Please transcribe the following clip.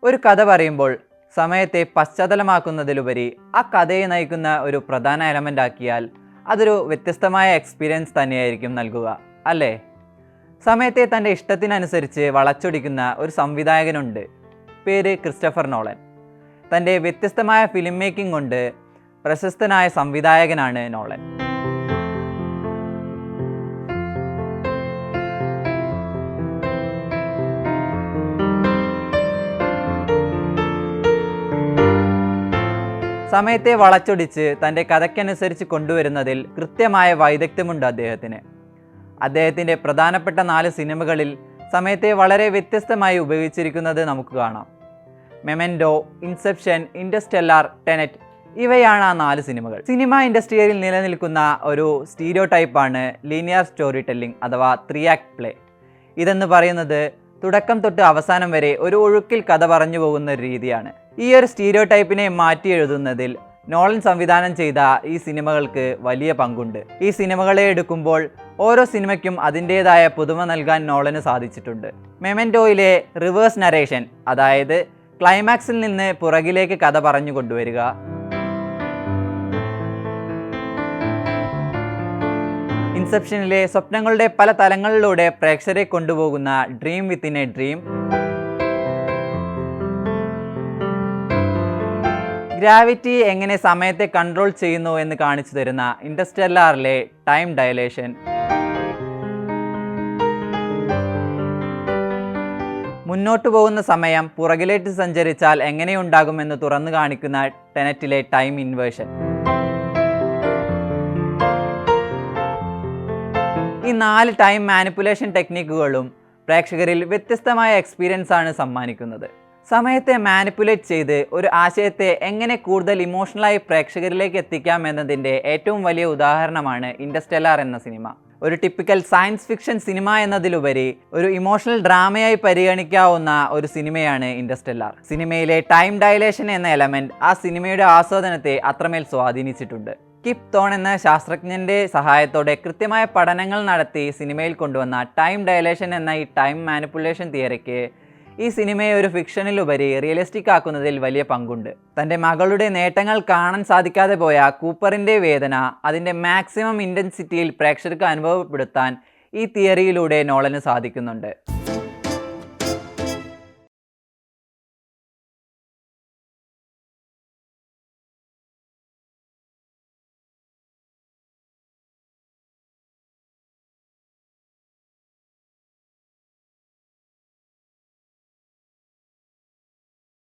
ഒരു കഥ പറയുമ്പോൾ സമയത്തെ പശ്ചാത്തലമാക്കുന്നതിലുപരി ആ കഥയെ നയിക്കുന്ന ഒരു പ്രധാന എലമെൻ്റ് ആക്കിയാൽ അതൊരു വ്യത്യസ്തമായ എക്സ്പീരിയൻസ് തന്നെയായിരിക്കും നൽകുക, അല്ലേ? സമയത്തെ തൻ്റെ ഇഷ്ടത്തിനനുസരിച്ച് വളച്ചൊടിക്കുന്ന ഒരു സംവിധായകനുണ്ട്. പേര് ക്രിസ്റ്റഫർ നോളൻ. തൻ്റെ വ്യത്യസ്തമായ ഫിലിം മേക്കിംഗ് കൊണ്ട് പ്രശസ്തനായ സംവിധായകനാണ് നോളൻ. സമയത്തെ വളച്ചൊടിച്ച് തൻ്റെ കഥയ്ക്കനുസരിച്ച് കൊണ്ടുവരുന്നതിൽ കൃത്യമായ വൈദഗ്ധ്യമുണ്ട് അദ്ദേഹത്തിന്. അദ്ദേഹത്തിൻ്റെ പ്രധാനപ്പെട്ട 4 സിനിമകളിൽ സമയത്തെ വളരെ വ്യത്യസ്തമായി ഉപയോഗിച്ചിരിക്കുന്നത് നമുക്ക് കാണാം. മെമെൻറ്റോ, ഇൻസെപ്ഷൻ, ഇൻ്റർസ്റ്റെല്ലാർ, ടെനറ്റ് ഇവയാണ് ആ 4 സിനിമകൾ. സിനിമ ഇൻഡസ്ട്രിയിൽ നിലനിൽക്കുന്ന ഒരു സ്റ്റീരിയോ ടൈപ്പാണ് ലീനിയർ സ്റ്റോറി ടെല്ലിംഗ് അഥവാ 3 ആക്ട് പ്ലേ. ഇതെന്ന് പറയുന്നത് തുടക്കം തൊട്ട് അവസാനം വരെ ഒരു ഒഴുക്കിൽ കഥ പറഞ്ഞു പോകുന്ന ഒരു രീതിയാണ്. ഈ ഒരു സ്റ്റീരിയോ ടൈപ്പിനെ മാറ്റി എഴുതുന്നതിൽ നോളൻ സംവിധാനം ചെയ്ത ഈ സിനിമകൾക്ക് വലിയ പങ്കുണ്ട്. ഈ സിനിമകളെ എടുക്കുമ്പോൾ ഓരോ സിനിമയ്ക്കും അതിൻ്റേതായ പുതുമ നൽകാൻ നോളന് സാധിച്ചിട്ടുണ്ട്. മെമെൻറ്റോയിലെ റിവേഴ്സ് നരേഷൻ, അതായത് ക്ലൈമാക്സിൽ നിന്ന് പുറകിലേക്ക് കഥ പറഞ്ഞു കൊണ്ടുവരിക, ഇൻസെപ്ഷനിലെ സ്വപ്നങ്ങളുടെ പല തലങ്ങളിലൂടെ പ്രേക്ഷകരെ കൊണ്ടുപോകുന്ന dream within A dream, gravity എങ്ങനെ സമയത്തെ കൺട്രോൾ ചെയ്യുന്നു എന്ന് കാണിച്ചു തരുന്ന ഇൻ്റർസ്റ്റെല്ലാറിലെ ടൈം ഡയലേഷൻ, മുന്നോട്ടു പോകുന്ന സമയം പുറകിലേക്ക് സഞ്ചരിച്ചാൽ എങ്ങനെയുണ്ടാകുമെന്ന് തുറന്നു കാണിക്കുന്ന ടെനറ്റിലെ ടൈം ഇൻവേർഷൻ. ഈ 4 ടൈം മാനിപ്പുലേഷൻ ടെക്നിക്കുകളും പ്രേക്ഷകരിൽ വ്യത്യസ്തമായ എക്സ്പീരിയൻസ് ആണ് സമ്മാനിക്കുന്നത്. സമയത്തെ മാനിപ്പുലേറ്റ് ചെയ്ത് ഒരു ആശയത്തെ എങ്ങനെ കൂടുതൽ ഇമോഷണലായി പ്രേക്ഷകരിലേക്ക് എത്തിക്കാം എന്നതിൻ്റെ ഏറ്റവും വലിയ ഉദാഹരണമാണ് ഇൻ്റർസ്റ്റെല്ലാർ എന്ന സിനിമ. ഒരു ടിപ്പിക്കൽ സയൻസ് ഫിക്ഷൻ സിനിമ എന്നതിലുപരി ഒരു ഇമോഷണൽ ഡ്രാമയായി പരിഗണിക്കാവുന്ന ഒരു സിനിമയാണ് ഇൻ്റർസ്റ്റെല്ലാർ. സിനിമയിലെ ടൈം ഡയലേഷൻ എന്ന എലമെൻറ്റ് ആ സിനിമയുടെ ആസ്വാദനത്തെ അത്രമേൽ സ്വാധീനിച്ചിട്ടുണ്ട്. കിപ്പ് തോൺ എന്ന ശാസ്ത്രജ്ഞൻ്റെ സഹായത്തോടെ കൃത്യമായ പഠനങ്ങൾ നടത്തി സിനിമയിൽ കൊണ്ടുവന്ന ടൈം ഡയലേഷൻ എന്ന ഈ ടൈം മാനിപ്പുലേഷൻ തിയറിക്ക് ഈ സിനിമയെ ഒരു ഫിക്ഷനിലുപരി റിയലിസ്റ്റിക് ആക്കുന്നതിൽ വലിയ പങ്കുണ്ട്. തൻ്റെ മകളുടെ നേട്ടങ്ങൾ കാണാൻ സാധിക്കാതെ പോയ കൂപ്പറിൻ്റെ വേദന അതിൻ്റെ മാക്സിമം ഇൻറ്റൻസിറ്റിയിൽ പ്രേക്ഷകർക്ക് അനുഭവപ്പെടുത്താൻ ഈ തിയറിയിലൂടെ നോളന് സാധിക്കുന്നുണ്ട്.